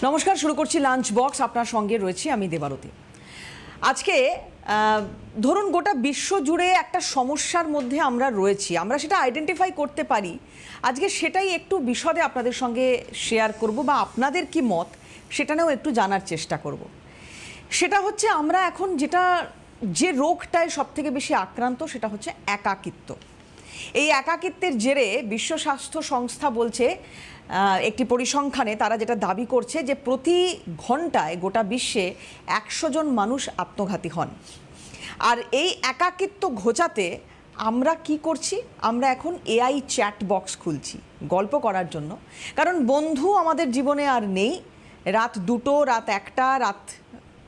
নমস্কার, শুরু করছি লাঞ্চ বক্স। আপনার সঙ্গে রয়েছি আমি দেবারতী। আজকে ধরুন গোটা বিশ্ব জুড়ে একটা সমস্যার মধ্যে আমরা রয়েছি, আমরা সেটা আইডেন্টিফাই করতে পারি। আজকে সেটাই একটু বিশদে আপনাদের সঙ্গে শেয়ার করব, বা আপনাদের কি মত সেটা নিয়েও একটু জানার চেষ্টা করব। সেটা হচ্ছে আমরা এখন যে রোগটায় সবথেকে বেশি আক্রান্ত সেটা হচ্ছে একাকিত্ব। এই একাকিত্বের জেরে বিশ্ব স্বাস্থ্য সংস্থা বলছে, একটি পরিসংখ্যানে তারা যেটা দাবি করছে যে প্রতি ঘন্টায় গোটা বিশ্বে 100 জন মানুষ আত্মঘাতী হন। আর এই একাকিত্ব ঘোচাতে আমরা কি করছি? আমরা এখন এআই চ্যাট বক্স খুলছি গল্প করার জন্য, কারণ বন্ধু আমাদের জীবনে আর নেই। রাত 2টো, রাত 1টা, রাত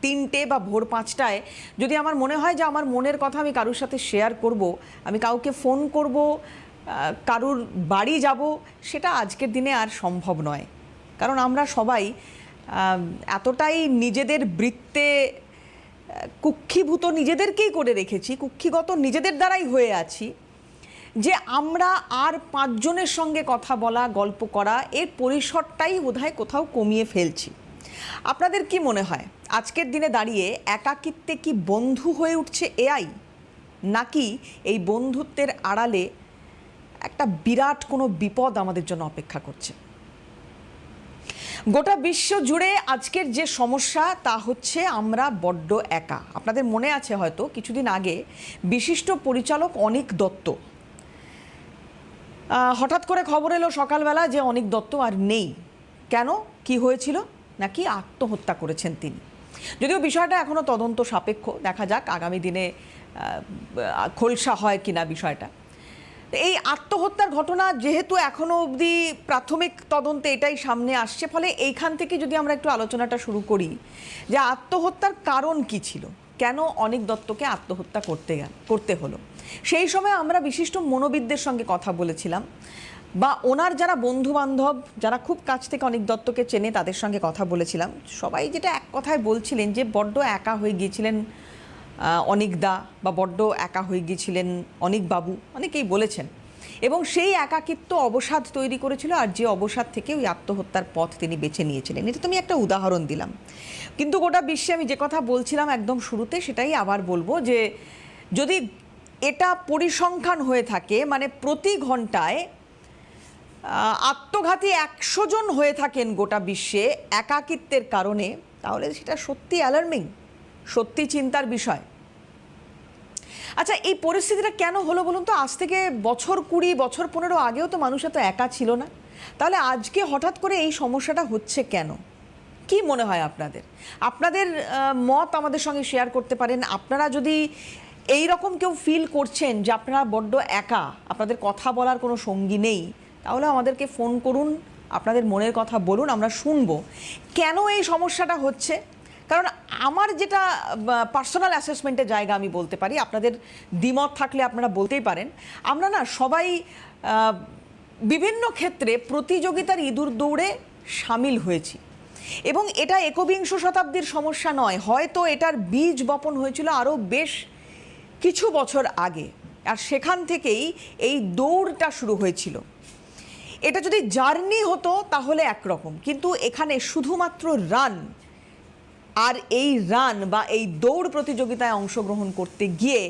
3টে বা ভোর 5টায় যদি আমার মনে হয় যে আমার মনের কথা আমি কারোর সাথে শেয়ার করব, আমি কাউকে ফোন করব, কারুর বাড়ি যাব, সেটা আজকের দিনে আর সম্ভব নয়। কারণ আমরা সবাই এতটাই নিজেদের বৃত্তে কুক্ষিভূত নিজেদেরকেই করে রেখেছি, কুক্ষিগত নিজেদের দ্বারাই হয়ে আছি, যে আমরা আর 5 জনের সঙ্গে কথা বলা, গল্প করা, এর পরিসরটাই বোধহয় কোথাও কমিয়ে ফেলছি। আপনাদের কি মনে হয় আজকের দিনে দাঁড়িয়ে একাকিত্বে কি বন্ধু হয়ে উঠছে এআই, নাকি এই বন্ধুত্বের আড়ালে একটা বিরাট কোনো বিপদ আমাদের জন্য অপেক্ষা করছে? গোটা বিশ্ব জুড়ে আজকের যে সমস্যা তা হচ্ছে আমরা বড্ড একা। আপনাদের মনে আছে হয়তো কিছুদিন আগে বিশিষ্ট পরিচালক অনিক দত্ত, হঠাৎ করে খবর এলো সকালবেলা যে অনিক দত্ত আর নেই। কেন, কি হয়েছিল? নাকি আত্মহত্যা করেছেন তিনি। যদিও বিষয়টা এখনও তদন্ত সাপেক্ষ, দেখা যাক আগামী দিনে খোলসা হয় কিনা বিষয়টা। এই আত্মহত্যার ঘটনা যেহেতু এখনও অবধি প্রাথমিক তদন্তে এটাই সামনে আসছে, ফলে এইখান থেকে যদি আমরা একটু আলোচনাটা শুরু করি যে আত্মহত্যার কারণ কি ছিল, কেন অনিক দত্তকে আত্মহত্যা করতে হলো। সেই সময় আমরা বিশিষ্ট মনোবিদদের সঙ্গে কথা বলেছিলাম, বা ওনার যারা বন্ধু বান্ধব, যারা খুব কাছ থেকে অনিক দত্তকে চেনে, তাদের সঙ্গে কথা বলেছিলাম। সবাই যেটা এক কথায় বলছিলেন যে বড্ড একা হয়ে গিয়েছিলেন অনিকদা, বা বড্ড একা হয়ে গিয়েছিলেন অনিক বাবু, অনেকেই বলেছেন। এবং সেই একাকিত্ব অবসাদ তৈরি করেছিল, আর যে অবসাদ থেকে ওই আত্মহত্যার পথ তিনি বেছে নিয়েছিলেন। এটা তুমি একটা উদাহরণ দিলাম, কিন্তু গোটা বিশ্বে আমি যে কথা বলছিলাম একদম শুরুতে সেটাই আবার বলবো, যে যদি এটা পরিসংখ্যান হয়ে থাকে, মানে প্রতি ঘন্টায় আত্মঘাতী 100 জন হয়ে থাকেন গোটা বিশ্বে একাকিত্বের কারণে, তাহলে সেটা সত্যি অ্যালার্মিং, সত্যি চিন্তার বিষয়। আচ্ছা, এই পরিস্থিতিটা কেন হলো বলুন তো? আজ থেকে বছর 20, বছর 15 আগেও তো মানুষ এত একা ছিল না। তাহলে আজকে হঠাৎ করে এই সমস্যাটা হচ্ছে কেন? কি মনে হয় আপনাদের? আপনাদের মত আমাদের সঙ্গে শেয়ার করতে পারেন। আপনারা যদি এই রকম কেউ ফিল করছেন যে আপনারা বড্ড একা, আপনাদের কথা বলার কোনো সঙ্গী নেই, তাহলে আমাদেরকে ফোন করুন, আপনাদের মনের কথা বলুন, আমরা শুনবো কেন এই সমস্যাটা হচ্ছে। কারণ আমার যেটা পার্সোনাল অ্যাসেসমেন্টের জায়গা, আমি বলতে পারি, আপনাদের দ্বিমত থাকলে আপনারা বলতেই পারেন। আমরা না সবাই বিভিন্ন ক্ষেত্রে প্রতিযোগিতার ইঁদুর দৌড়ে সামিল হয়েছি, এবং এটা একবিংশ শতাব্দীর সমস্যা নয়। হয়তো এটার বীজ বপন হয়েছিল আরও বেশ কিছু বছর আগে, আর সেখান থেকেই এই দৌড়টা শুরু হয়েছিল। এটা যদি জার্নি হতো তাহলে একরকম, কিন্তু এখানে শুধুমাত্র রান, আর এই রান বা এই দৌড় প্রতিযোগিতায় অংশগ্রহণ করতে গিয়ে,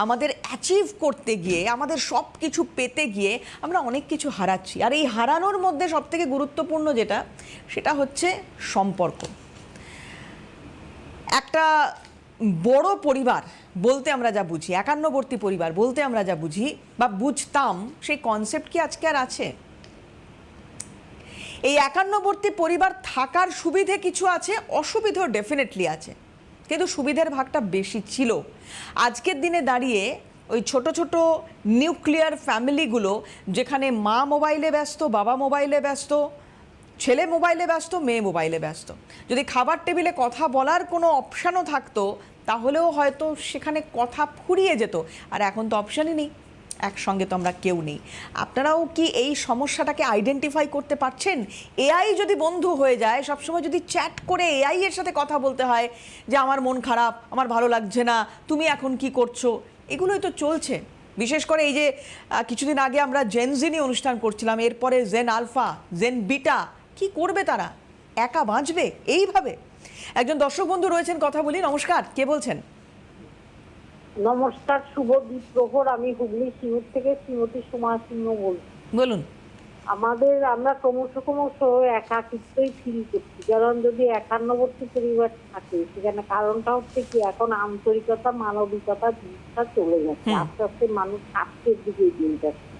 আমাদের অ্যাচিভ করতে গিয়ে, আমাদের সব কিছু পেতে গিয়ে আমরা অনেক কিছু হারাচ্ছি। আর এই হারানোর মধ্যে সবথেকে গুরুত্বপূর্ণ যেটা, সেটা হচ্ছে সম্পর্ক। একটা বড় পরিবার বলতে আমরা যা বুঝি, একান্নবর্তী পরিবার বলতে আমরা যা বুঝি বা বুঝতাম, সেই কনসেপ্ট কি আজকে আর আছে? এই একান্নবর্তী পরিবার থাকার সুবিধে কিছু আছে, অসুবিধেও ডেফিনেটলি আছে, কিন্তু সুবিধের ভাগটা বেশি ছিল। আজকের দিনে দাঁড়িয়ে ওই ছোট ছোট নিউক্লিয়ার ফ্যামিলিগুলো, যেখানে মা মোবাইলে ব্যস্ত, বাবা মোবাইলে ব্যস্ত, ছেলে মোবাইলে ব্যস্ত, মেয়ে মোবাইলে ব্যস্ত, যদি খাবার টেবিলে কথা বলার কোনো অপশানও থাকতো তাহলেও হয়তো সেখানে কথা ফুরিয়ে যেত। আর এখন তো অপশানই নেই, একসঙ্গে তো আমরা কেউ নেই। আপনারাও কি এই সমস্যাটাকে আইডেন্টিফাই করতে পারছেন? এআই যদি বন্ধু হয়ে যায়, সবসময় যদি চ্যাট করে এআই এর সাথে কথা বলতে হয় যে আমার মন খারাপ, আমার ভালো লাগছে না, তুমি এখন কি করছো, এগুলোই তো চলছে। বিশেষ করে এই যে কিছুদিন আগে আমরা জেন জি নিয়ে অনুষ্ঠান করছিলাম, এরপরে জেন আলফা, জেন বিটা, কি করবে তারা? একা বাঁচবে এইভাবে? একজন দর্শক বন্ধু রয়েছেন, কথা বলি। নমস্কার, কে বলছেন? নমস্কার, শুভ দ্বীপ্রহর। আমি হুগলি সিঙ্গুর থেকে শ্রীমতী সুমা সিংহ বলছি। বলুন। আমরা ক্রমশ একাকিত্বই ফিল করছি, কারণ যদি 51টি পরিবার থাকে সেখানে কারণটা হচ্ছে কি, এখন আন্তরিকতা মানবিকতা জিনিসটা চলে যাচ্ছে, আস্তে আস্তে মানুষ স্বার্থের দিকে এগিয়ে যাচ্ছে,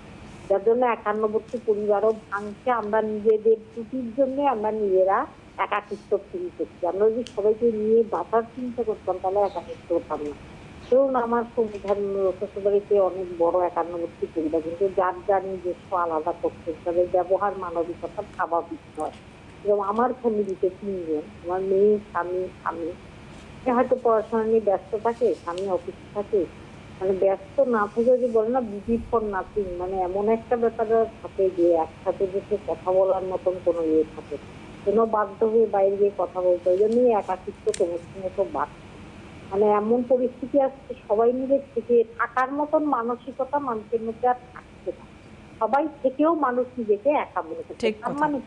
যার জন্য 51টি পরিবারও ভাঙছে। আমরা নিজেদের ত্রুটির জন্য আমরা নিজেরা একাকিত্ব ফিল করছি। আমরা যদি সবাইকে নিয়ে বাঁচার চিন্তা করতাম তাহলে একাকিত্ব হতাম না। ধরুন আমার সংবিধান শ্বশুরবাড়িতে অনেক বড় 51টি পরিবার, কিন্তু যার যার নিজস্ব আলাদা করতে তাদের ব্যবহার মানবিকতা স্বাভাবিক হয়। এবং আমার ফ্যামিলিতে 3 জন, আমার মেয়ে, স্বামী, স্বামী হয়তো পড়াশোনা নিয়ে ব্যস্ত থাকে, স্বামী অফিস থাকে, মানে ব্যস্ত না থেকে যে বলে না বিজি ফর নাথিং, মানে এমন একটা ব্যাপার থাকে যে একসাথে বসে কথা বলার মতন কোনো ইয়ে থাকে, কোনো বাধ্য হয়ে বাইরে গিয়ে কথা বলতে, ওই জন্যই একাকিত্ব ক্রমশ বাড়ছে। মানে এমন পরিস্থিতি আসছে সবাই মিলে থেকে থাকার মতন মানসিকতা মানুষের মধ্যে আর থাকছে না। সবাই থেকেও মানুষ নিজেকে একা মনে করছে, মানে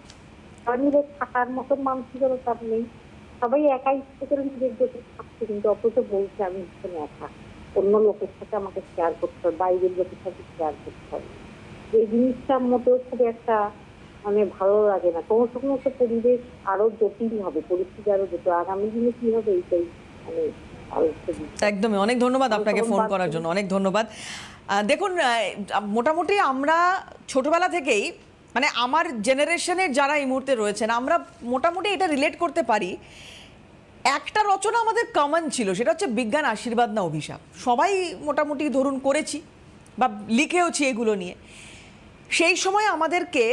সবাই মিলে থাকার মতন মানসিকতা নেই, সবাই একা ইচ্ছে করে নিজের দেশে থাকছে, কিন্তু অথচ বলছে আমি ভীষণ একা, অন্য লোকের সাথে আমাকে শেয়ার করতে হবে, বাইরের লোকের সাথে শেয়ার করতে হবে। এই জিনিসটার মোটেও খুব একটা মানে ভালো লাগে না। ক্রমশ পরিবেশ আরো জটিল হবে, পরিস্থিতি আরো জটিল, আগামী দিনে কি হবে এইটাই মানে একদমই। অনেক ধন্যবাদ আপনাকে ফোন করার জন্য, অনেক ধন্যবাদ। দেখুন, মোটামুটি আমরা ছোটবেলা থেকেই, মানে আমার জেনারেশনের যারা এই মুহূর্তে রয়েছেন, আমরা মোটামুটি এটা রিলেট করতে পারি। একটা রচনা আমাদের কমন ছিল, সেটা হচ্ছে বিজ্ঞান আশীর্বাদ না অভিশাপ। সবাই মোটামুটি ধরুন করেছি বা লিখেওছি এগুলো নিয়ে। সেই সময় আমাদেরকে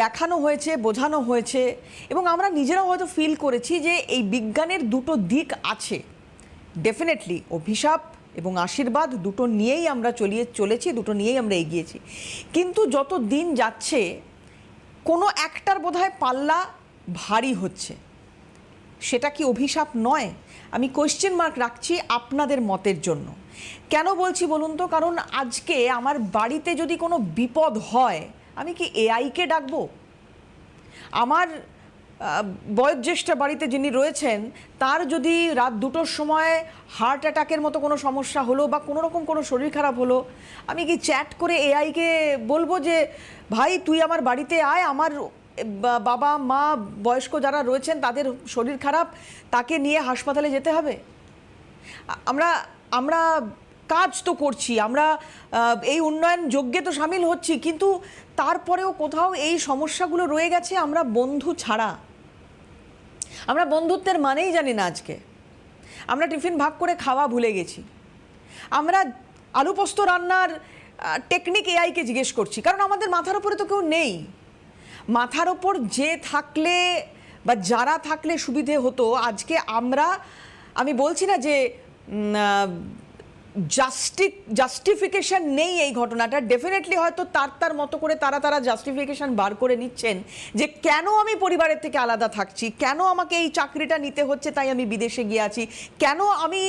দেখানো হয়েছে, বোঝানো হয়েছে, এবং আমরা নিজেরাও হয়তো ফিল করেছি যে এই বিজ্ঞানের দুটো দিক আছে। ডেফিনেটলি অভিশাপ এবং আশীর্বাদ দুটো নিয়েই আমরা চলেছি, দুটো নিয়েই আমরা এগিয়েছি। কিন্তু যত দিন যাচ্ছে কোনো একটার বোধহয় পাল্লা ভারী হচ্ছে। সেটা কি অভিশাপ নয়? আমি কোয়েশ্চেন মার্ক রাখছি আপনাদের মতের জন্য। কেন বলছি বলুন তো? কারণ আজকে আমার বাড়িতে যদি কোনো বিপদ হয়, আমি কি এআইকে ডাকবো? আমার বয়োজ্যেষ্ঠ বাড়িতে যিনি রয়েছেন, তার যদি রাত 2টোর সময় হার্ট অ্যাটাকের মতো কোনো সমস্যা হলো বা কোনো রকম কোনো শরীর খারাপ হলো, আমি কি চ্যাট করে এআইকে বলবো যে ভাই তুই আমার বাড়িতে আয়, আমার বাবা মা বয়স্ক যারা রয়েছেন তাদের শরীর খারাপ, তাকে নিয়ে হাসপাতালে যেতে হবে? আমরা আমরা কাজ তো করছি, আমরা এই উন্নয়ন যজ্ঞে তো সামিল হচ্ছি, কিন্তু তারপরেও কোথাও এই সমস্যাগুলো রয়ে গেছে। আমরা বন্ধু ছাড়া, আমরা বন্ধুত্বের মানেই জানি না আজকে। আমরা টিফিন ভাগ করে খাওয়া ভুলে গেছি। আমরা আলু পোস্ত রান্নার টেকনিক এআইকে জিজ্ঞেস করছি, কারণ আমাদের মাথার উপরে তো কেউ নেই। মাথার ওপর যে থাকলে বা যারা থাকলে সুবিধে হতো। আজকে আমি বলছি না যে জাস্টিফিকেশন নেই এই ঘটনাটা, ডেফিনেটলি হয়তো তার মতো করে তারা জাস্টিফিকেশন বার করে নিচ্ছেন যে কেন আমি পরিবারের থেকে আলাদা থাকছি, কেন আমাকে এই চাকরিটা নিতে হচ্ছে, তাই আমি বিদেশে গিয়ে আছি, কেন আমি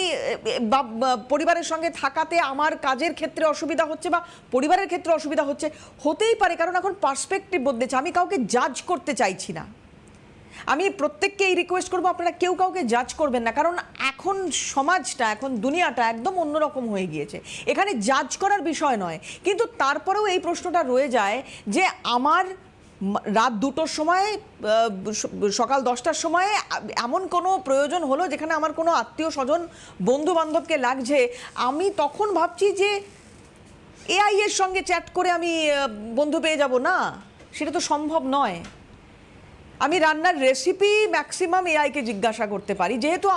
পরিবারের সঙ্গে থাকাতে আমার কাজের ক্ষেত্রে অসুবিধা হচ্ছে বা পরিবারের ক্ষেত্রে অসুবিধা হচ্ছে। হতেই পারে, কারণ এখন পার্সপেক্টিভ বদলেছে। আমি কাউকে জাজ করতে চাইছি না। আমি প্রত্যেককে এই রিকোয়েস্ট করবো, আপনারা কেউ কাউকে জাজ করবেন না, কারণ এখন সমাজটা, এখন দুনিয়াটা একদম অন্যরকম হয়ে গিয়েছে। এখানে জাজ করার বিষয় নয়, কিন্তু তারপরেও এই প্রশ্নটা রয়ে যায় যে আমার রাত 2টোর সময়, সকাল 10টার সময়ে এমন কোনো প্রয়োজন হলো যেখানে আমার কোনো আত্মীয় স্বজন বন্ধু বান্ধবকে লাগছে, আমি তখন ভাবছি যে এআই এর সঙ্গে চ্যাট করে আমি বন্ধু পেয়ে যাব। না, সেটা তো সম্ভব নয়। আমি রান্নার রেসিপি ম্যাক্সিমাম এআইকে জিজ্ঞাসা করতে পারি, যেহেতু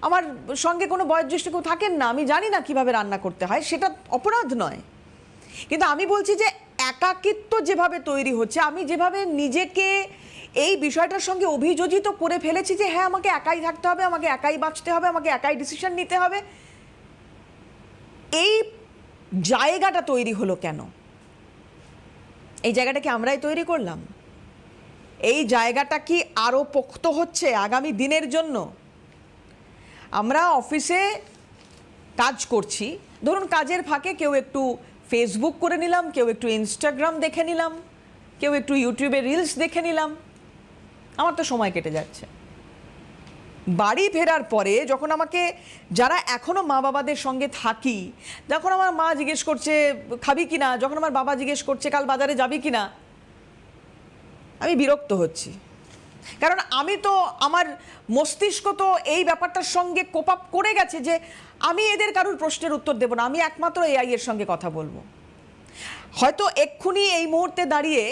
আমার সঙ্গে কোনো বয়োজ্যেষ্ঠ কেউ থাকেন না, আমি জানি না কিভাবে রান্না করতে হয়, সেটা অপরাধ নয়। কিন্তু আমি বলছি যে একাকিত্ব যেভাবে তৈরি হচ্ছে, আমি যেভাবে নিজেকে এই বিষয়টার সঙ্গে অভিযোজিত করে ফেলেছি যে হ্যাঁ আমাকে একাই থাকতে হবে, আমাকে একাই বাঁচতে হবে, আমাকে একাই ডিসিশন নিতে হবে, এই জায়গাটা তৈরি হলো কেন? এই জায়গাটা কি আমরাই তৈরি করলাম? এই জায়গাটা কি আরও পোক্ত হচ্ছে আগামী দিনের জন্য? আমরা অফিসে কাজ করছি, ধরুন কাজের ফাঁকে কেউ একটু ফেসবুক করে নিলাম, কেউ একটু ইনস্টাগ্রাম দেখে নিলাম, কেউ একটু ইউটিউবে রিলস দেখে নিলাম। আমার তো সময় কেটে যাচ্ছে। বাড়ি ফেরার পরে যখন আমাকে যারা এখনো মা বাবাদের সঙ্গে থাকি, যখন আমার মা জিজ্ঞেস করছে খাবি কিনা, যখন আমার বাবা জিজ্ঞেস করছে কাল বাজারে যাবি কিনা, আমি বিরক্ত হচ্ছি। কারণ আমি তো, আমার মস্তিষ্ক তো এই ব্যাপারটার সঙ্গে কোপ আপ করে গেছে যে আমি এদের কারোর প্রশ্নের উত্তর দেব না, আমি একমাত্র এআই এর সঙ্গে কথা বলবো। হয়তো এক্ষুনি এই মুহূর্তে দাঁড়িয়ে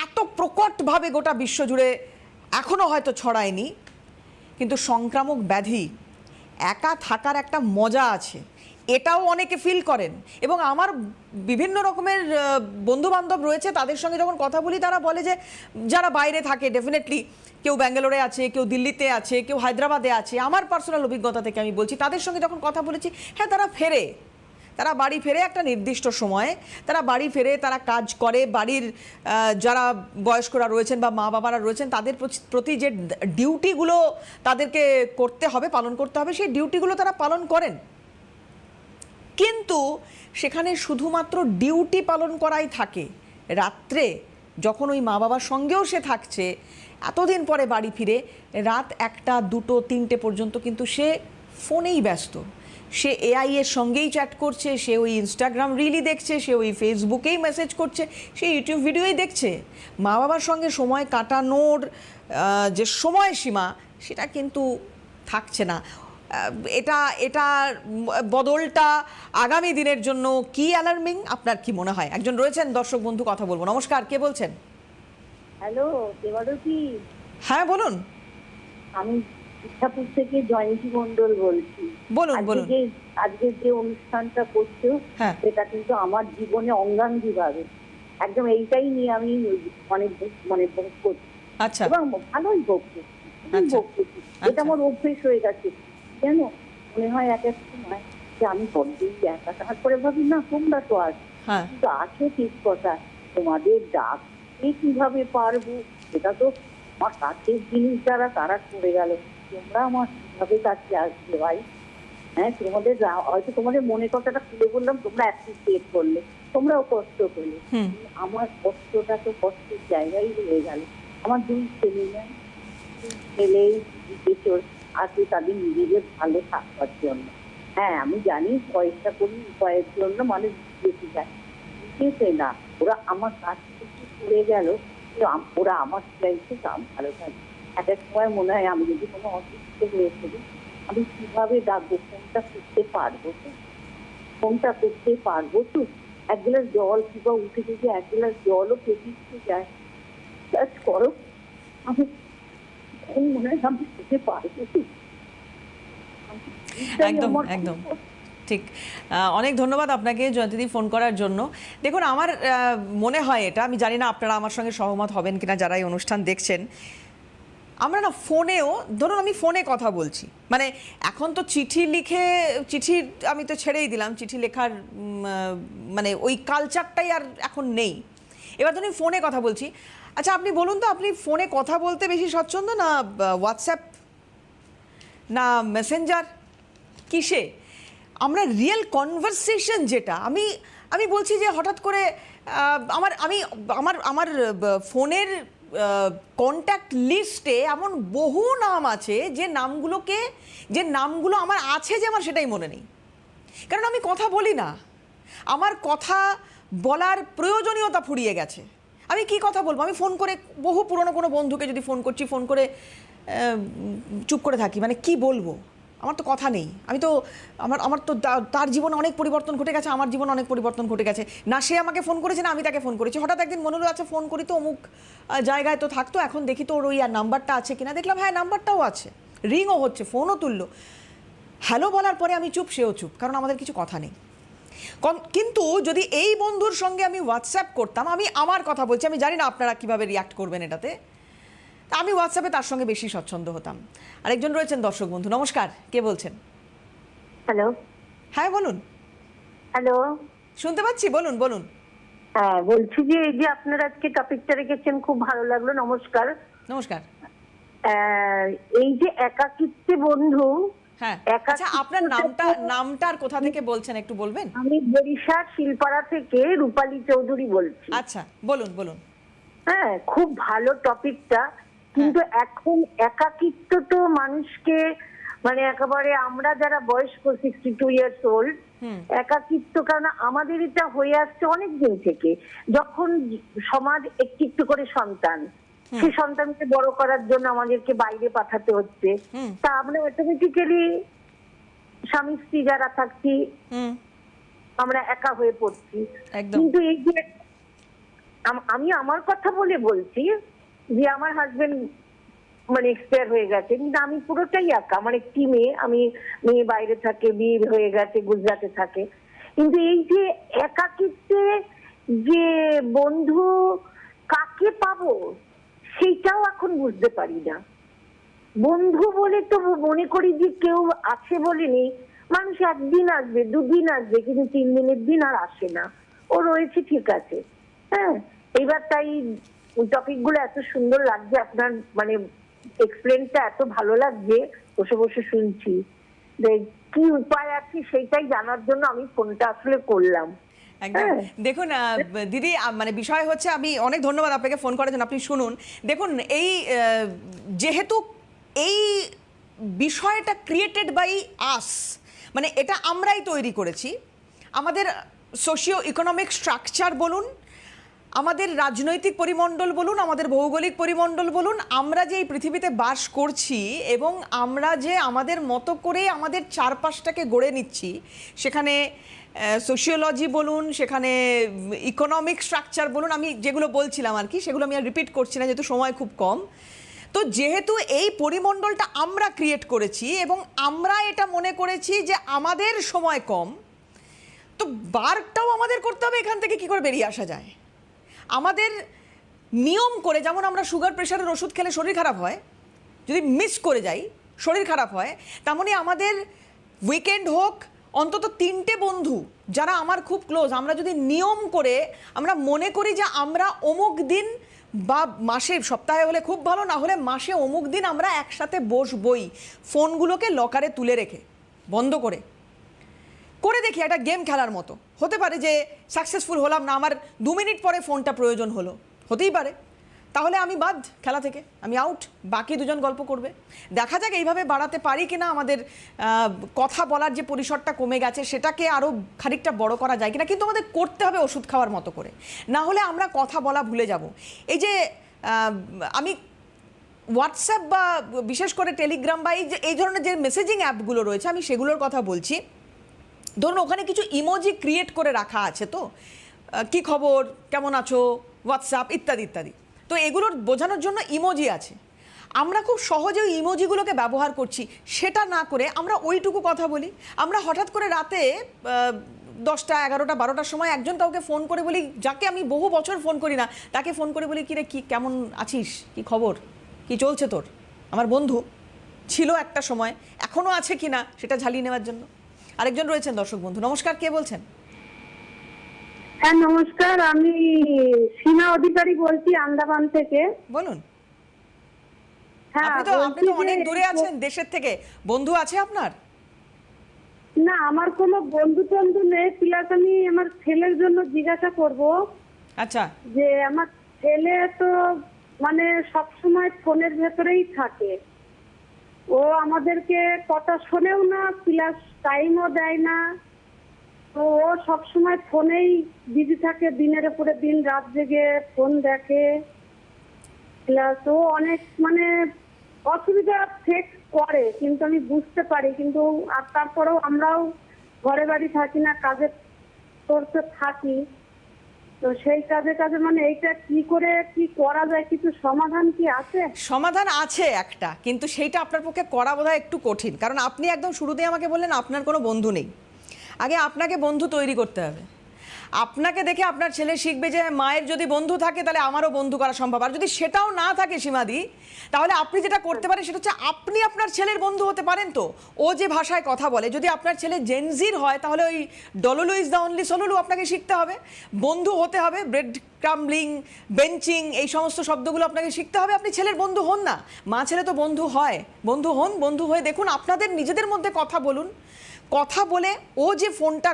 এত প্রকটভাবে গোটা বিশ্ব জুড়ে এখনো হয়তো ছড়ায়নি, কিন্তু সংক্রামক ব্যাধি একা থাকার একটা মজা আছে, এটাও অনেকে ফিল করেন। এবং আমার বিভিন্ন রকমের বন্ধু বান্ধব রয়েছে, তাদের সঙ্গে যখন কথা বলি তারা বলে যে যারা বাইরে থাকে, ডেফিনেটলি কেউ ব্যাঙ্গালোরে আছে, কেউ দিল্লিতে আছে, কেউ হায়দ্রাবাদে আছে, আমার পার্সোনাল অভিজ্ঞতা থেকে আমি বলছি, তাদের সঙ্গে যখন কথা বলেছি, হ্যাঁ তারা ফেরে, তারা বাড়ি ফেরে একটা নির্দিষ্ট সময়ে, তারা বাড়ি ফেরে, তারা কাজ করে, বাড়ির যারা বয়স্করা রয়েছেন বা মা বাবারা রয়েছেন তাদের প্রতি যে ডিউটিগুলো তাদেরকে করতে হবে, পালন করতে হবে, সেই ডিউটিগুলো তারা পালন করেন। কিন্তু সেখানে শুধুমাত্র ডিউটি পালন করাই থাকে, রাত্রে যখন ওই মা বাবার সঙ্গেও সে থাকছে, এতদিন পরে বাড়ি ফিরে রাত 1টা 2টো 3টে পর্যন্ত কিন্তু সে ফোনেই ব্যস্ত, সে এআই এর সঙ্গেই চ্যাট করছে, সে ওই ইনস্টাগ্রাম রিলই দেখছে, সে ওই ফেসবুকেই মেসেজ করছে, সে ইউটিউব ভিডিওই দেখছে। মা বাবার সঙ্গে সময় কাটানোর যে সময়সীমা সেটা কিন্তু থাকছে না। এটা বদলটা আগামী দিনের জন্য কি অ্যালার্মিং, আপনার কি মনে হয়? একজন রয়েছেন দর্শক বন্ধু, কথা বলবো। নমস্কার, কে বলছেন? হ্যালো দেবারতী। হ্যাঁ বলুন। আমি ইচ্ছাপুর থেকে জয়ন্তী মন্ডল বলছি। বলুন বলুন। আজকে যে অনুষ্ঠানটা করছো সেটা কিন্তু আমার জীবনে অঙ্গাঙ্গী ভাবে একদম এইটাই নিয়ে আমি মানে ভোগ করছি। আচ্ছা। এবং ভালোই ভোগ করছি, এটা আমার অভ্যেস হয়ে গেছে। কেন মনে হয় এক এক সময় যে আমি বড্ডই একা, তারপরে ভাবি না তোমরা তো আছো, কিন্তু আছো ঠিক কথা, তোমাদের ডাক কিভাবে পারবো, এটা তো আমার কাছের জিনিস যারা তারা করে গেল, তোমরা আমার কিভাবে কাছে আসবে ভাই? হ্যাঁ, তোমাদের হয়তো তোমাদের মনে কথাটা খুলে বললাম, তোমরা অ্যাপ্রিসিয়েট করলে, তোমরাও কষ্ট পেলে, আমার কষ্টটা তো কষ্টের জায়গায় রয়ে গেল। আমার 2 ছেলে আছে তাদের নিজেদের ভালো থাকবার জন্য। হ্যাঁ আমি জানি পয়সা করি উপায়ের জন্য মানুষ বেশি যায়, বুঝেছে না, ওরা আমার কাছ থেকে চলে গেল, ওরা আমার চাইছে কাম ভালো থাকে। এক এক সময় মনে হয় আমি যদি কোনো অসুস্থ হয়ে পড়ি, আমি কিভাবে ডাকবো, ফোনটা করতে পারবো তো, ফোনটা করতে পারবো তো, 1 গ্লাস জল কিংবা উঠে যদি 1 গ্লাস জলও পেতে যায় করো, আমি মনে হয় আমি খেতে পারবো তো। একদম একদম ঠিক। অনেক ধন্যবাদ আপনাকে জয়ন্তীদি ফোন করার জন্য। দেখুন আমার মনে হয় এটা, আমি জানি না আপনারা আমার সঙ্গে সহমত হবেন কিনা যারা এই অনুষ্ঠান দেখছেন, আমরা না ফোনেও, ধরুন আমি ফোনে কথা বলছি, মানে এখন তো চিঠি আমি তো ছেড়েই দিলাম, চিঠি লেখার মানে ওই কালচারটাই আর এখন নেই। এবার ধরুন ফোনে কথা বলছি। আচ্ছা আপনি বলুন তো, আপনি ফোনে কথা বলতে বেশি স্বচ্ছন্দ না হোয়াটসঅ্যাপ না মেসেঞ্জার, কিসে? আমরা রিয়েল কনভারসেশন যেটা, আমি বলছি যে হঠাৎ করে আমার ফোনের কন্ট্যাক্ট লিস্টে এমন বহু নাম আছে যে নামগুলো আমার আছে যে আমার সেটাই মনে নেই, কারণ আমি কথা বলি না, আমার কথা বলার প্রয়োজনীয়তা ফুরিয়ে গেছে। আমি কি কথা বলবো? আমি ফোন করে বহু পুরনো কোনো বন্ধুকে যদি ফোন করছি, ফোন করে চুপ করে থাকি, মানে কি বলবো, আমার তো কথা নেই। আমি তো আমার তো তার জীবনে অনেক পরিবর্তন ঘটে গেছে, আমার জীবনে অনেক পরিবর্তন ঘটে গেছে, না সে আমাকে ফোন করেছে না আমি তাকে ফোন করেছি। হঠাৎ একদিন মনে হলো আচ্ছা ফোন করি তো, অমুক জায়গায় তো থাকতো, এখন দেখি তো ওর ওই আর নাম্বারটা আছে কিনা, দেখলাম হ্যাঁ নাম্বারটাও আছে, রিংও হচ্ছে, ফোনও তুললো, হ্যালো বলার পরে আমি চুপ, সেও চুপ, কারণ আমাদের কিছু কথা নেই। কিন্তু যদি এই বন্ধুর সঙ্গে আমি হোয়াটসঅ্যাপ করতাম, আমি আমার কথা বলছি, আমি জানি না আপনারা কিভাবে রিয়াক্ট করবেন এটাতে, আমি হোয়াটসঅ্যাপে তার সঙ্গে বেশি স্বচ্ছন্দ হতাম। আরেকজন রয়েছেন দর্শক বন্ধু, নমস্কার, কে বলছেন? হ্যালো। হ্যাঁ বলুন। হ্যালো, শুনতে পাচ্ছি, বলুন বলুন। হ্যাঁ বলছি যে এই যে আপনারা আজকে টপিকটা রেখেছেন খুব ভালো লাগলো, নমস্কার। নমস্কার। এই যে একাকিত্বে বন্ধু, হ্যাঁ আচ্ছা আপনার নামটার কোথা থেকে বলছেন একটু বলবেন? আমি বরিশাল শিলপাড়া থেকে রূপালী চৌধুরী বলছি। আচ্ছা বলুন বলুন। হ্যাঁ, খুব ভালো টপিকটা, কিন্তু এখন একাকিত্ব তো মানুষকে মানে একেবারে আমরা যারা বয়স্ক 62 ইয়ার্স ওল্ড, একাকিত্ব কারণ আমাদের এটা হয়ে আসছে অনেক দিন থেকে। যখন সমাজ একটু একটু করে সন্তান, সেই সন্তানকে বড় করার জন্য আমাদেরকে বাইরে পাঠাতে হচ্ছে, তা আমরা অটোমেটিক্যালি স্বামী স্ত্রী যারা থাকছি আমরা একা হয়ে পড়ছি। কিন্তু এই যে আমি আমার কথা বলছি যে আমার হাজবেন্ড মানে এক্সপায়ার হয়ে গেছে, কিন্তু আমি পুরোটাই একা। আমার একটি মেয়ে বাইরে থাকে, বিয়ে হয়ে গেছে, গুজরাটে থাকে। কিন্তু এই যে একাকিত্বে যে বন্ধু কাকে পাবো সেইটাও এখন বুঝতে পারি না। বন্ধু বলে তো মনে করি যে কেউ আছে বলেনি, মানুষ একদিন আসবে, দুদিন আসবে, কিন্তু 3 দিনের দিন আর আসে না। ও রয়েছে ঠিক আছে। হ্যাঁ, এইবার তাই টপিক গুলো এত সুন্দর লাগছে, আপনার মানে এক্সপ্লেনটা এত ভালো লাগছে, বসে বসে শুনছি। কি উপায় আছে সেইটাই জানার জন্য আমি ফোনটা আসলে করলাম। একদম। দেখুন দিদি, মানে বিষয় হচ্ছে, আমি অনেক ধন্যবাদ আপনাকে ফোন করার জন্য। আপনি শুনুন, দেখুন এই যেহেতু এই বিষয়টা ক্রিয়েটেড বাই আস, মানে এটা আমরাই তৈরি করেছি। আমাদের সোশিও ইকোনমিক স্ট্রাকচার বলুন, আমাদের রাজনৈতিক পরিমণ্ডল বলুন, আমাদের ভৌগোলিক পরিমণ্ডল বলুন, আমরা যে এই পৃথিবীতে বাস করছি এবং আমরা যে আমাদের মতো করে আমাদের চারপাশটাকে গড়ে নিচ্ছি, সেখানে সোশিওলজি বলুন, সেখানে ইকোনমিক স্ট্রাকচার বলুন, আমি যেগুলো বলছিলাম আর কি, সেগুলো আমি আর রিপিট করছি না যেহেতু সময় খুব কম। তো যেহেতু এই পরিমণ্ডলটা আমরা ক্রিয়েট করেছি এবং আমরা এটা মনে করেছি যে আমাদের সময় কম, তো বারটাও আমাদের করতে হবে এখান থেকে কী করে বেরিয়ে আসা যায়। আমাদের নিয়ম করে, যেমন আমরা সুগার প্রেশারের ওষুধ খেলে শরীর খারাপ হয়, যদি মিস করে যাই শরীর খারাপ হয়, তেমনই আমাদের উইকেন্ড হোক, অন্তত 3টে বন্ধু যারা আমার খুব ক্লোজ, আমরা যদি নিয়ম করে আমরা মনে করি যে আমরা অমুক দিন বা মাসে, সপ্তাহে হলে খুব ভালো, না হলে মাসে অমুক দিন আমরা একসাথে বসবই, ফোনগুলোকে লকারে তুলে রেখে বন্ধ করে দেখি একটা গেম খেলার মতো। হতে পারে যে সাকসেসফুল হলাম না, আমার 2 মিনিট পরে ফোনটা প্রয়োজন হলো, হতেই পারে, তাহলে আমি বাদ খেলা থেকে, আমি আউট, বাকি দুজন গল্প করবে। দেখা যাক এইভাবে বাড়াতে পারি কিনা আমাদের কথা বলার যে পরিসরটা কমে গেছে সেটাকে আরও খানিকটা বড় করা যায় কিনা, কিন্তু আমাদের করতে হবে ওষুধ খাওয়ার মতো করে, না হলে আমরা কথা বলা ভুলে যাব। এই যে আমি হোয়াটসঅ্যাপ বা বিশেষ করে টেলিগ্রাম বা এই ধরনের যে মেসেজিং অ্যাপগুলো রয়েছে, আমি সেগুলোর কথা বলছি। ধরুন ওখানে কিছু ইমোজি ক্রিয়েট করে রাখা আছে, তো কি খবর, কেমন আছো, হোয়াটসঅ্যাপ ইত্যাদি ইত্যাদি, তো এগুলোর বোঝানোর জন্য ইমোজি আছে। আমরা খুব সহজে ওই ইমোজিগুলোকে ব্যবহার করছি, সেটা না করে আমরা ওইটুকু কথা বলি। আমরা হঠাৎ করে রাতে 10টা 11টা 12টার সময় একজন কাউকে ফোন করে বলি, যাকে আমি বহু বছর ফোন করি না, তাকে ফোন করে বলি, কিরে কি কেমন আছিস, কি খবর, কি চলছে তোর। আমার বন্ধু ছিল একটা সময়, এখনও আছে কিনা সেটা ঝালিয়ে নেওয়ার জন্য। আরেকজন রয়েছেন দর্শক বন্ধু, নমস্কার, কে বলছেন? হ্যাঁ নমস্কার, আমি সীমা অধিকারী বলছি আন্দামান থেকে। বলুন। হ্যাঁ, আপনি তো অনেক দূরে আছেন দেশের থেকে, বন্ধু আছে আপনার? না, আমার কোনো বন্ধু টন্ধু নেই, প্লাস আমি আমার ছেলের জন্য জিজ্ঞাসা করব। আচ্ছা। যে আমার ছেলে তো মানে সবসময় ফোনের ভেতরেই থাকে, ও আমাদেরকে কথা শোনেও না, প্লাস টাইমও দেয় না। তো ও সবসময় ফোনেই বিজি থাকে, দিনের উপরে দিন রাত জেগে ফোন দেখে, প্লাস ও অনেক মানে অসুবিধা ফেস করে, কিন্তু আমি বুঝতে পারি। কিন্তু আর তারপরেও আমরাও ঘরে বাড়ি থাকি না, কাজে করতে থাকি। তো সেই কাজে মানে এইটা কি করে কি করা যায়, কিছু সমাধান কি আছে? সমাধান আছে একটা, কিন্তু সেইটা আপনার পক্ষে করা বোধহয় একটু কঠিন, কারণ আপনি একদম শুরুতেই আমাকে বললেন আপনার কোনো বন্ধু নেই। আগে আপনাকে বন্ধু তৈরি করতে হবে। আপনাকে দেখে আপনার ছেলে শিখবে যে মায়ের যদি বন্ধু থাকে তাহলে আমারও বন্ধু করা সম্ভব। আর যদি সেটাও না থাকে সীমাদি, তাহলে আপনি যেটা করতে পারেন সেটা হচ্ছে আপনি আপনার ছেলের বন্ধু হতে পারেন। তো ও যে ভাষায় কথা বলে, যদি আপনার ছেলে জেনজির হয় তাহলে ওই ডলুলু ইজ দ্য অনলি সলুলু আপনাকে শিখতে হবে, বন্ধু হতে হবে, ব্রেড ক্রাম্বলিং, বেঞ্চিং, এই সমস্ত শব্দগুলো আপনাকে শিখতে হবে। আপনি ছেলের বন্ধু হন না, মা ছেলে তো বন্ধু হয়, বন্ধু হন, বন্ধু হয়ে দেখুন, আপনাদের নিজেদের মধ্যে কথা বলুন, কথা বলে ও যে ফোনটা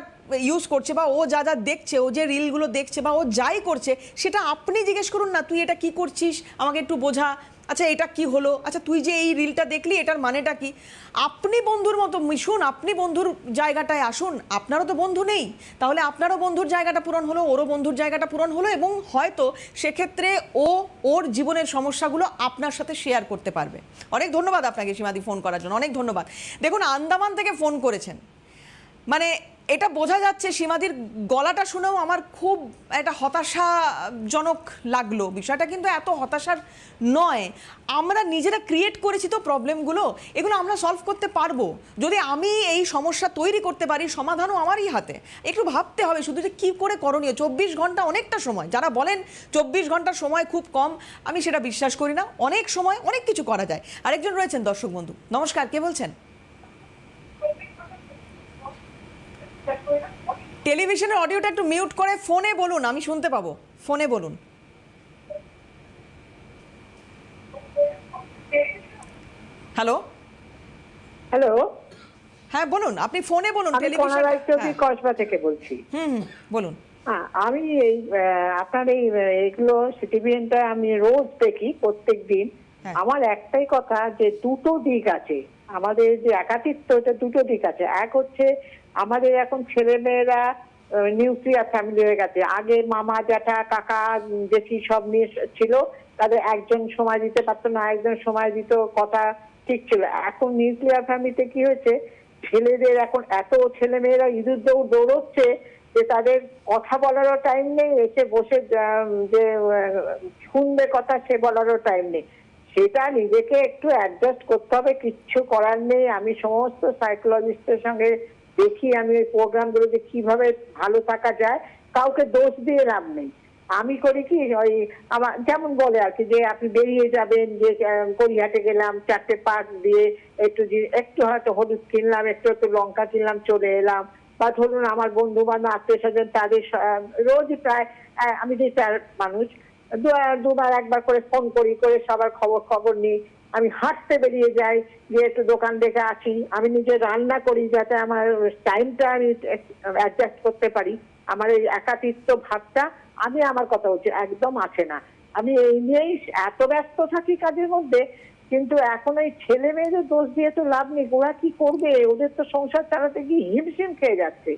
ইউজ করছে বা ও যা যা দেখছে, ও যে রিলগুলো দেখছে বা ও যাই করছে, সেটা আপনি জিজ্ঞেস করুন না, তুই এটা কি করছিস, আমাকে একটু বোঝা, আচ্ছা এটা কি হলো, আচ্ছা তুই যে এই রিলটা দেখলি এটার মানেটা কি। আপনি বন্ধুর মতো মিশুন, আপনি বন্ধুর জায়গাটায় আসুন। আপনারও তো বন্ধু নেই, তাহলে আপনারও বন্ধুর জায়গাটা পূরণ হলো, ওরও বন্ধুর জায়গাটা পূরণ হলো, এবং হয়তো সেক্ষেত্রে ও ওর জীবনের সমস্যাগুলো আপনার সাথে শেয়ার করতে পারবে। অনেক ধন্যবাদ আপনাকে সীমাদি ফোন করার জন্য, অনেক ধন্যবাদ। দেখুন, আন্দামান থেকে ফোন করেছেন, মানে এটা বোঝা যাচ্ছে, সীমাদির গলাটা শুনেও আমার খুব একটা হতাশাজনক লাগলো। বিষয়টা কিন্তু এত হতাশার নয়, আমরা নিজেরা ক্রিয়েট করেছি তো প্রবলেমগুলো, এগুলো আমরা সলভ করতে পারবো যদি আমি এই সমস্যা তৈরি করতে পারি। সমাধানও আমারই হাতে, একটু ভাবতে হবে শুধু যে কী করে করণীয়। 24 ঘন্টা অনেকটা সময়, যারা বলেন 24 ঘন্টার সময় খুব কম, আমি সেটা বিশ্বাস করি না। অনেক সময় অনেক কিছু করা যায়। আরেকজন রয়েছেন দর্শক বন্ধু, নমস্কার, কে বলছেন? টেলিভিশনের অডিওটা একটু মিউট করে ফোনে বলুন, আমি শুনতে পাবো, ফোনে বলুন। হ্যালো হ্যালো, হ্যাঁ বলুন, আপনি ফোনে বলুন। আমি টেলিভিশন, কনারাইচৌধুরী কসবা থেকে বলছি। বলুন। হ্যাঁ, আমি এই আপনার এইগুলো সিটিভিএনটা আমি রোজ দেখি, প্রত্যেক দিন। হ্যাঁ। আমার একটাই কথা, যে দুটো দিক আছে আমাদের, যে একাকিত্ব, এটা দুটো দিক আছে। এক হচ্ছে আমাদের এখন ছেলেমেয়েরা নিউক্লিয়ার ফ্যামিলি হয়ে গেছে। আগে মামা জ্যাঠা কাকা জেঠি সব নিয়ে ছিল, তাদের একজন সময় দিতে পারতো না, একজন সময় দিত, কথা ঠিক ছিল। এখন নিউক্লিয়ার ফ্যামিলিতে কি হয়েছে, ছেলেদের এখন এত ছেলেমেয়েরা ইঁদুর দৌড় দৌড়চ্ছে যে তাদের কথা বলারও টাইম নেই, এসে বসে যে শুনবে কথা সে বলারও টাইম নেই। সেটা নিজেকে একটু অ্যাডজাস্ট করতে হবে, কিচ্ছু করার নেই। আমি সমস্ত সাইকোলজিস্টের সঙ্গে দেখি, আমি ওই প্রোগ্রামগুলোতে কিভাবে ভালো থাকা যায়, কাউকে দোষ দিয়ে লাভ নেই। আমি করি কি, ওই আমার যেমন বলে আর কি, যে আপনি বেরিয়ে যাবেন, যে গড়িয়াহাটে গেলাম, 4টে পাক দিয়ে একটু হয়তো হলুদ কিনলাম, একটু লঙ্কা কিনলাম, চলে এলাম। বা ধরুন আমার বন্ধু বান্ধব আত্মীয় স্বজন, তাদের রোজই প্রায়, আমি যে 4 মানুষ, দুবার একবার করে ফোন করে সবার খবর নিই। আমি হাঁটতে বেরিয়ে যাই, যে একটু দোকান দেখে আসি। আমি নিজে রান্না করি যাতে আমার টাইমটা আমি অ্যাডজাস্ট করতে পারি। আমার এই একাকিত্ব ভাবটা, আমি আমার কথা বলছি, একদম আছে না। আমি এই নিয়েই এত ব্যস্ত থাকি কাজের মধ্যে। কিন্তু এখন এই ছেলে মেয়েদের দোষ দিয়ে তো লাভ নেই, ওরা কি করবে, ওদের তো সংসার চালাতে গিয়ে হিমশিম খেয়ে যাচ্ছে।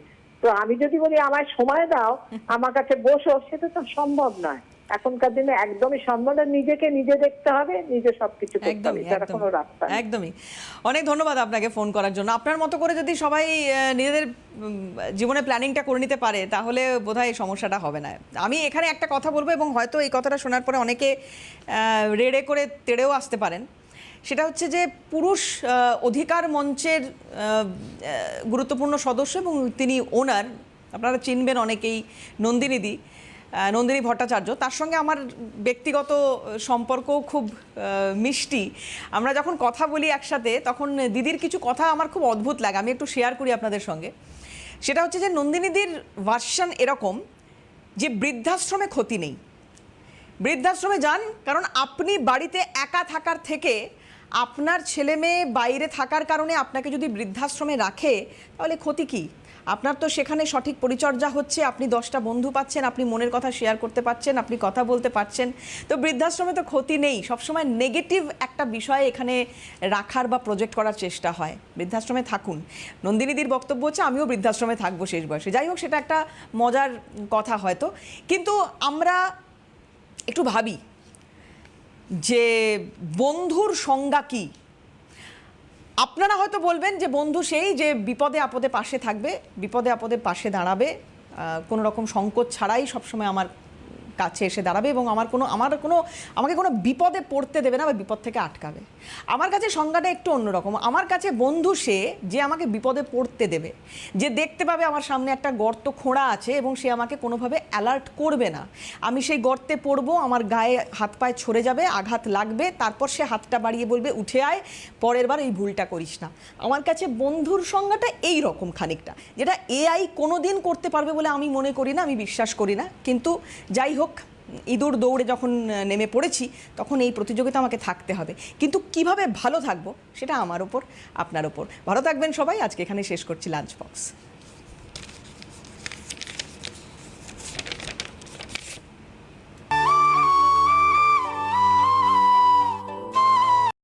তো আমি যদি বলি আমায় সময় দাও, আমার কাছে বসো, সেটা তো সম্ভব নয়। এখনকার দিনে একদমই সম্ভব না। নিজেকে নিজে দেখতে হবে, নিজে সবকিছু করতে হবে, তার কোনো রাস্তা নেই। একদমই। অনেক ধন্যবাদ আপনাকে ফোন করার জন্য। আপনার মতো করে যদি সবাই নিজেদের জীবনে প্ল্যানিংটা করে নিতে পারে, তাহলে বোধহয় এই সমস্যাটা হবে না। আমি এখানে একটা কথা বলবো, এবং হয়তো এই কথাটা শোনার পরে অনেকে রেড়ে করে তেড়েও আসতে পারেন। সেটা হচ্ছে যে পুরুষ অধিকার মঞ্চের গুরুত্বপূর্ণ সদস্য, এবং তিনি ওনার, আপনারা চিনবেন অনেকেই, নন্দিনী ভট্টাচার্য। তার সঙ্গে আমার ব্যক্তিগত সম্পর্কও খুব মিষ্টি। আমরা যখন কথা বলি একসাথে, তখন দিদির কিছু কথা আমার খুব অদ্ভুত লাগে, আমি একটু শেয়ার করি আপনাদের সঙ্গে। সেটা হচ্ছে যে নন্দিনীদির ভার্সন এরকম, যে বৃদ্ধাশ্রমে ক্ষতি নেই, বৃদ্ধাশ্রমে যান, কারণ আপনি বাড়িতে একা থাকার থেকে আপনার ছেলে মেয়ে বাইরে থাকার কারণে আপনাকে যদি বৃদ্ধাশ্রমে রাখে, তাহলে ক্ষতি কী? আপনার তো সেখানে সঠিক পরিচর্যা হচ্ছে, আপনি 10টা বন্ধু পাচ্ছেন, আপনি মনের কথা শেয়ার করতে পারছেন, আপনি কথা বলতে পারছেন। তো বৃদ্ধাশ্রমে তো ক্ষতি নেই। সবসময় নেগেটিভ একটা বিষয় এখানে রাখার বা প্রজেক্ট করার চেষ্টা হয়। বৃদ্ধাশ্রমে থাকুন। নন্দিনীদির বক্তব্য হচ্ছে আমিও বৃদ্ধাশ্রমে থাকবো শেষ বয়সে। যাই হোক, সেটা একটা মজার কথা হয়তো, কিন্তু আমরা একটু ভাবি যে বন্ধুর সংজ্ঞা কী। আপনারা হয়তো বলবেন যে বন্ধু সেই যে বিপদে আপদে পাশে থাকবে, বিপদে আপদে পাশে দাঁড়াবে, কোনো রকম সংকোচ ছাড়াই সবসময় আমার কাছে এসে দাঁড়াবে, এবং আমাকে কোনো বিপদে পড়তে দেবে না বা বিপদ থেকে আটকাবে। আমার কাছে সংজ্ঞাটা একটু অন্যরকম। আমার কাছে বন্ধু সে যে আমাকে বিপদে পড়তে দেবে, যে দেখতে পাবে আমার সামনে একটা গর্ত খোঁড়া আছে এবং সে আমাকে কোনোভাবে অ্যালার্ট করবে না। আমি সেই গর্তে পড়বো, আমার গায়ে হাত পায়ে ছড়ে যাবে, আঘাত লাগবে, তারপর সে হাতটা বাড়িয়ে বলবে উঠে আয়, পরের বার এই ভুলটা করিস না। আমার কাছে বন্ধুর সংজ্ঞাটা এই রকম খানিকটা, যেটা এআই কোনো দিন করতে পারবে বলে আমি মনে করি না, আমি বিশ্বাস করি না। কিন্তু যাই হোক, ইঁদুর দৌড়ে যখন নেমে পড়েছি, তখন এই প্রতিযোগিতা আমাকে থাকতে হবে। কিন্তু কিভাবে ভালো থাকবো, সেটা আমার ওপর, আপনার ওপর। ভালো থাকবেন সবাই। আজকে এখানে শেষ করছি লাঞ্চ বক্স।